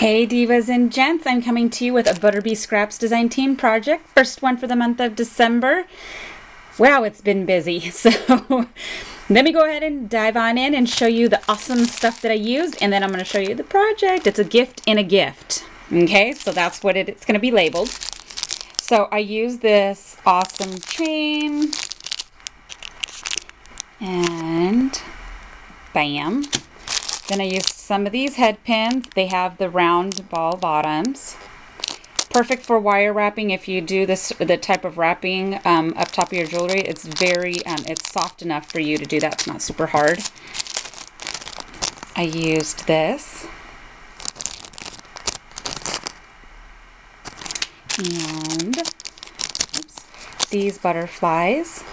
Hey divas and gents, I'm coming to you with a ButterBeeScraps design team project. First one for the month of December. Wow, it's been busy. So let me go ahead and dive on in and show you the awesome stuff that I used, and then I'm going to show you the project. It's a gift in a gift. Okay, so that's what it's going to be labeled. So I used this awesome chain, and bam. Then I used some of these head pins. They have the round ball bottoms. Perfect for wire wrapping. If you do the type of wrapping up top of your jewelry, it's very, it's soft enough for you to do that. It's not super hard. I used this. And oops, these butterflies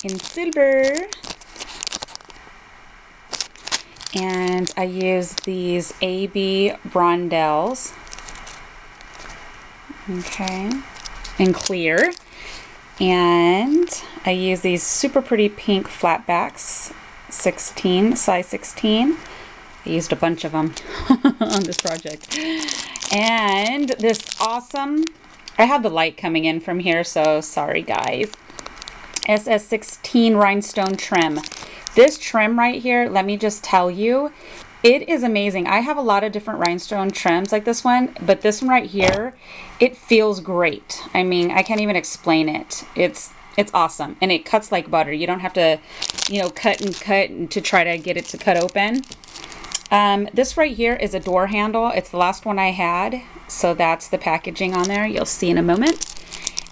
in silver. And I used these AB rondelles, okay, in clear. And I used these super pretty pink flatbacks, size 16. I used a bunch of them on this project. And this awesome, I have the light coming in from here, so sorry guys, SS16 rhinestone trim. This trim right here, let me just tell you, it is amazing. I have a lot of different rhinestone trims like this one, but this one right here, it feels great. I mean, I can't even explain it. It's awesome, and it cuts like butter. You don't have to, you know, cut to try to get it to cut open. This right here is a door handle. It's the last one I had, so that's the packaging on there. You'll see in a moment.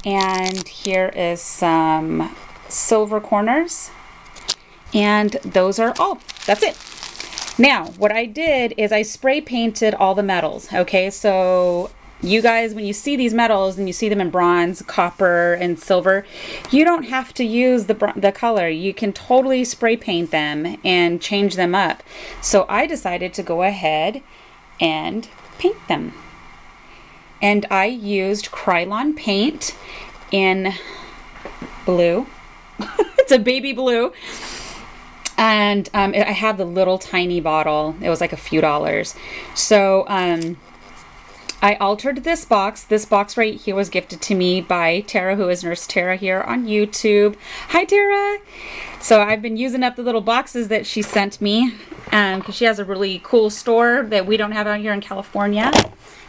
And here is some silver corners. And those are all. That's it. Now, what I did is I spray painted all the metals. Okay, so you guys, when you see these metals and you see them in bronze, copper, and silver, you don't have to use the color. You can totally spray paint them and change them up. So I decided to go ahead and paint them. And I used Krylon paint in blue. It's a baby blue. And I have the little tiny bottle. It was like a few dollars. So I altered this box. This box right here was gifted to me by Tara, who is Nurse Tara here on YouTube. Hi, Tara. So I've been using up the little boxes that she sent me because she has a really cool store that we don't have out here in California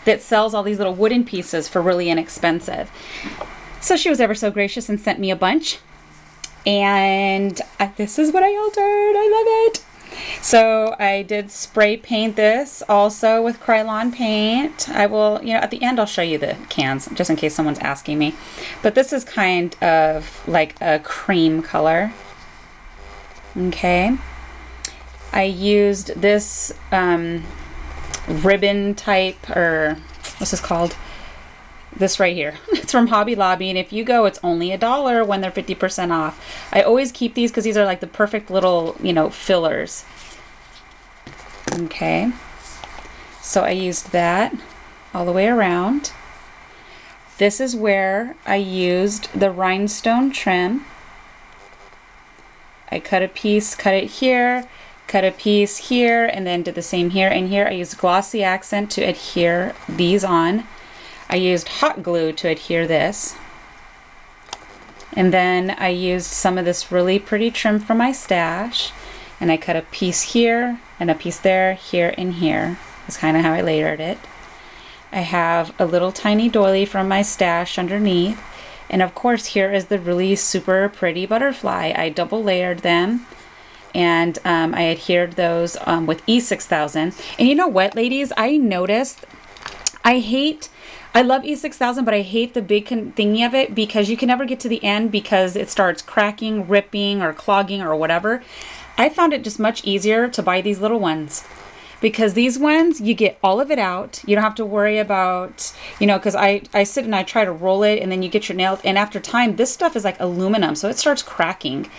that sells all these little wooden pieces for really inexpensive. So she was ever so gracious and sent me a bunch. And this is what I altered. I love it. So I did spray paint this also with Krylon paint. I will, you know, at the end I'll show you the cans just in case someone's asking me. But this is kind of like a cream color. Okay. I used this ribbon type, or what's this called? This right here. It's from Hobby Lobby, and if you go, it's only $1 when they're 50% off. I always keep these because these are like the perfect little, you know, fillers. Okay. So I used that all the way around. This is where I used the rhinestone trim. I cut a piece, cut it here, cut a piece here, and then did the same here and here. I used glossy accent to adhere these on. I used hot glue to adhere this. And then I used some of this really pretty trim from my stash. And I cut a piece here and a piece there, here and here. That's kind of how I layered it. I have a little tiny doily from my stash underneath. And of course here is the really super pretty butterfly. I double layered them. And I adhered those with E6000. And you know what, ladies? I noticed I love E6000, but I hate the big thingy of it because you can never get to the end because it starts cracking, ripping, or clogging, or whatever. I found it just much easier to buy these little ones because these ones, you get all of it out. You don't have to worry about, you know, because I sit and I try to roll it, and then you get your nails, and after time, this stuff is like aluminum, so it starts cracking.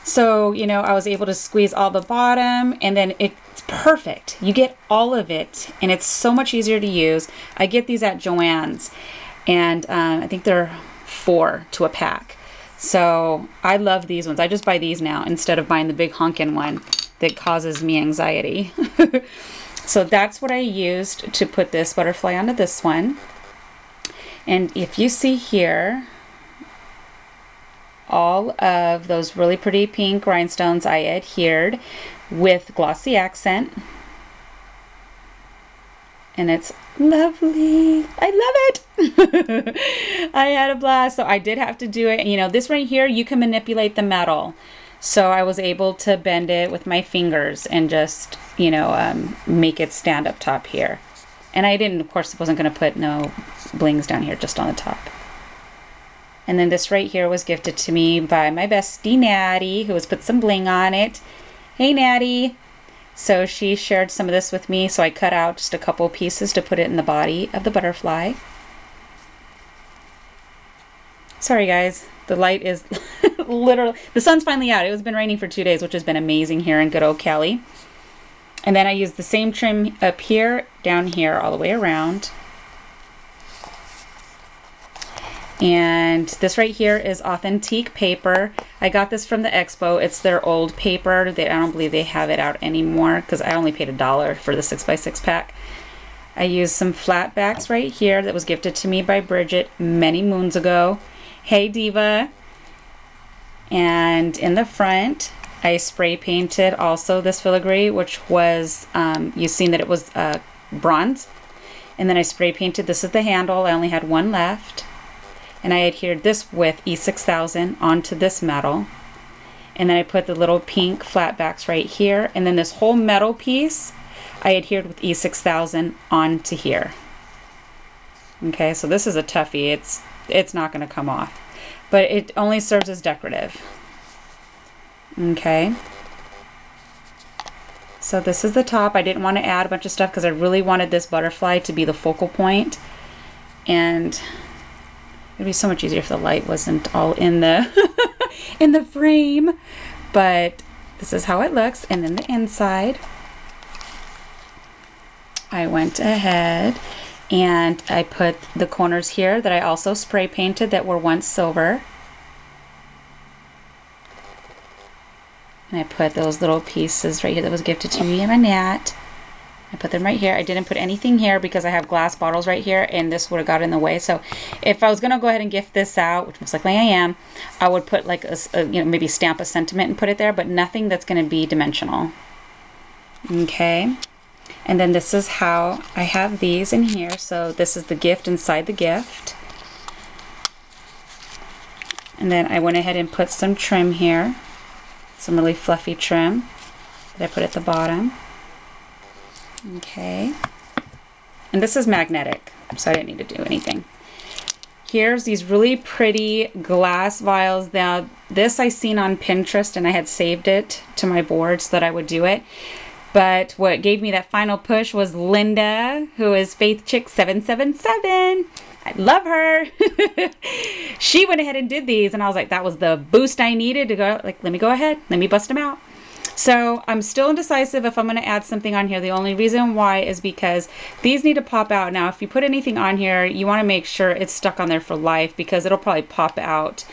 So, you know, I was able to squeeze all the bottom, and then it's perfect. You get all of it, and it's so much easier to use. I get these at Joann's, and I think they're 4 to a pack. So I love these ones. I just buy these now instead of buying the big honkin' one that causes me anxiety. So that's what I used to put this butterfly onto this one. And if you see here, all of those really pretty pink rhinestones I adhered with glossy accent. And it's lovely. I love it. I had a blast. So I did have to do it. You know, this right here, you can manipulate the metal. So I was able to bend it with my fingers and just, you know, make it stand up top here. And I didn't, of course, wasn't going to put no blings down here, just on the top. And then this right here was gifted to me by my bestie, Natty, who has put some bling on it. Hey, Natty. So she shared some of this with me, so I cut out just a couple pieces to put it in the body of the butterfly. Sorry guys, the light is literally, the sun's finally out. It has been raining for 2 days, which has been amazing here in good old Cali. And then I used the same trim up here, down here, all the way around. And this right here is authentic paper. I got this from the expo. It's their old paper. I don't believe they have it out anymore because I only paid $1 for the 6x6 pack. I used some flat backs right here that was gifted to me by Bridget many moons ago. Hey Diva. And in the front, I spray painted also this filigree, which was, you've seen that it was bronze. And then I spray painted, this is the handle. I only had one left. And I adhered this with E6000 onto this metal. And then I put the little pink flat backs right here. And then this whole metal piece, I adhered with E6000 onto here. Okay, so this is a toughie. It's not going to come off. But it only serves as decorative. Okay. So this is the top. I didn't want to add a bunch of stuff because I really wanted this butterfly to be the focal point. And it'd be so much easier if the light wasn't all in the in the frame. But this is how it looks. And then the inside, I went ahead and I put the corners here that I also spray painted that were once silver. And I put those little pieces right here that was gifted to me by Nat. I put them right here. I didn't put anything here because I have glass bottles right here and this would have got in the way. So if I was going to go ahead and gift this out, which most likely I am, I would put like a you know, maybe stamp a sentiment and put it there, but nothing that's going to be dimensional. Okay. And then this is how I have these in here. So this is the gift inside the gift. And then I went ahead and put some trim here. Some really fluffy trim that I put at the bottom. Okay. And this is magnetic, so I didn't need to do anything. Here's these really pretty glass vials. Now, this I seen on Pinterest and I had saved it to my board so that I would do it. But what gave me that final push was Linda, who is Faith Chick 777. I love her. She went ahead and did these and I was like, that was the boost I needed to go, like, let me go ahead, let me bust them out. So I'm still indecisive if I'm going to add something on here. The only reason why is because these need to pop out. Now, if you put anything on here, you want to make sure it's stuck on there for life because it'll probably pop out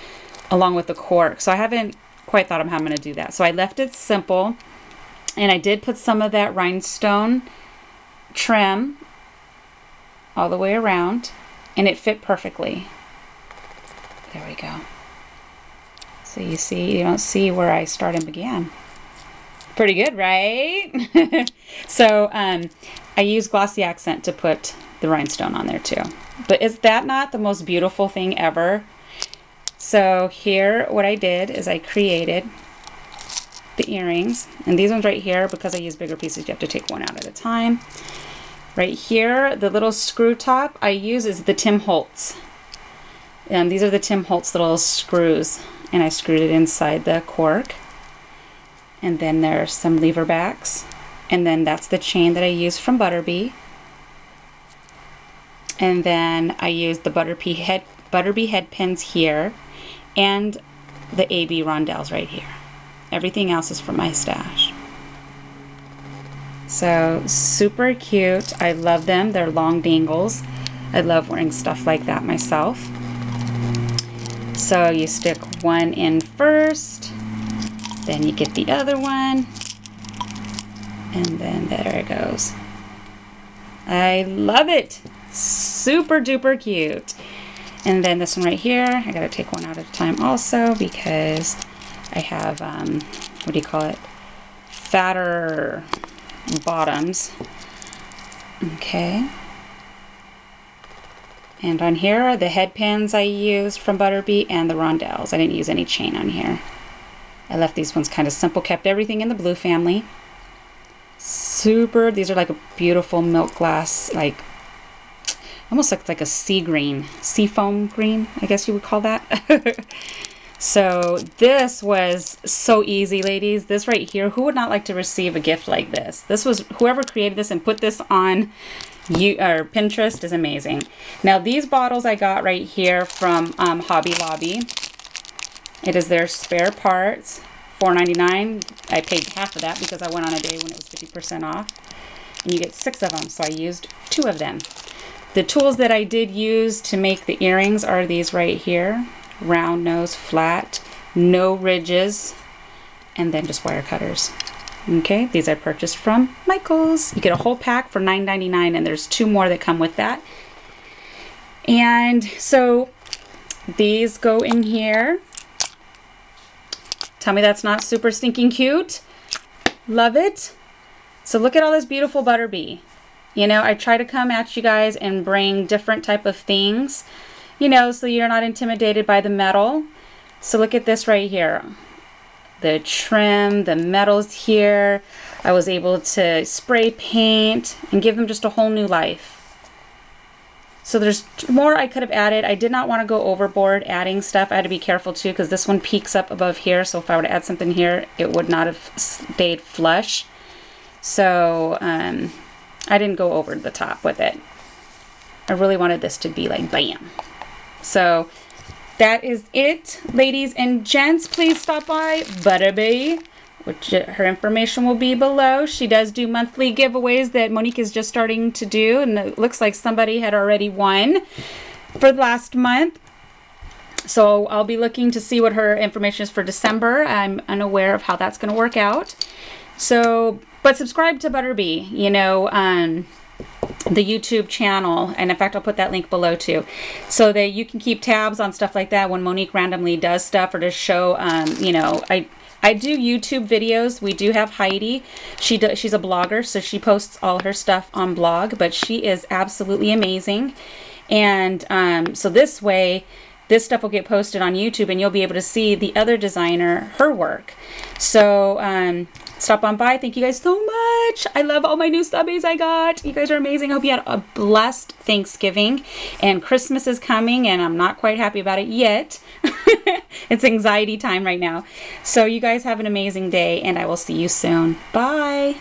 along with the cork. So I haven't quite thought of how I'm going to do that. So I left it simple and I did put some of that rhinestone trim all the way around. And it fit perfectly. There we go. So you see, you don't see where I started and began. Pretty good, right? So I use glossy accent to put the rhinestone on there too. But is that not the most beautiful thing ever? So here, what I did is I created the earrings. And these ones right here, because I use bigger pieces, you have to take one out at a time. Right here, the little screw top I use is the Tim Holtz. And these are the Tim Holtz little screws. And I screwed it inside the cork. And then there's some lever backs. And then that's the chain that I use from ButterBee. And then I used the ButterBee head pins here. And the AB rondelles right here. Everything else is from my stash. So super cute. I love them. They're long dangles. I love wearing stuff like that myself. So you stick one in first, then you get the other one, and then there it goes. I love it. Super duper cute. And then this one right here, I gotta take one out at a time also because I have, what do you call it? Fatter bottoms. Okay. And on here are the headbands I used from ButterBee and the rondelles. I didn't use any chain on here. I left these ones kind of simple, kept everything in the blue family. Super, these are like a beautiful milk glass, like, almost looks like a sea green, sea foam green, I guess you would call that. So this was so easy, ladies. This right here, who would not like to receive a gift like this? This was, whoever created this and put this on Pinterest is amazing. Now these bottles I got right here from Hobby Lobby. It is their spare parts, $4.99. I paid half of that because I went on a day when it was 50% off. And you get 6 of them, so I used 2 of them. The tools that I did use to make the earrings are these right here. Round nose, flat, no ridges, and then just wire cutters. Okay, these I purchased from Michael's. You get a whole pack for $9.99, and there's 2 more that come with that. And so these go in here. Tell me that's not super stinking cute. Love it. So look at all this beautiful ButterBee. You know, I try to come at you guys and bring different type of things, you know, so you're not intimidated by the metal. So look at this right here. The trim, the metals here. I was able to spray paint and give them just a whole new life. So there's more I could have added. I did not want to go overboard adding stuff. I had to be careful too because this one peaks up above here. So if I were to add something here, it would not have stayed flush. So I didn't go over the top with it. I really wanted this to be like bam. So that is it, ladies and gents. Please stop by ButterBee, which her information will be below. She does do monthly giveaways that Monique is just starting to do, and it looks like somebody had already won for last month. So I'll be looking to see what her information is for December. I'm unaware of how that's going to work out. So, but subscribe to ButterBee, you know, the YouTube channel, and in fact I'll put that link below too, so that you can keep tabs on stuff like that when Monique randomly does stuff, or to show you know, I do YouTube videos. We do have Heidi. She's a blogger, so she posts all her stuff on blog, but she is absolutely amazing. And so this way this stuff will get posted on YouTube and you'll be able to see the other designer, her work. So stop on by. Thank you guys so much. I love all my new stubbies I got. You guys are amazing. I hope you had a blessed Thanksgiving. And Christmas is coming and I'm not quite happy about it yet. It's anxiety time right now. So you guys have an amazing day and I will see you soon. Bye.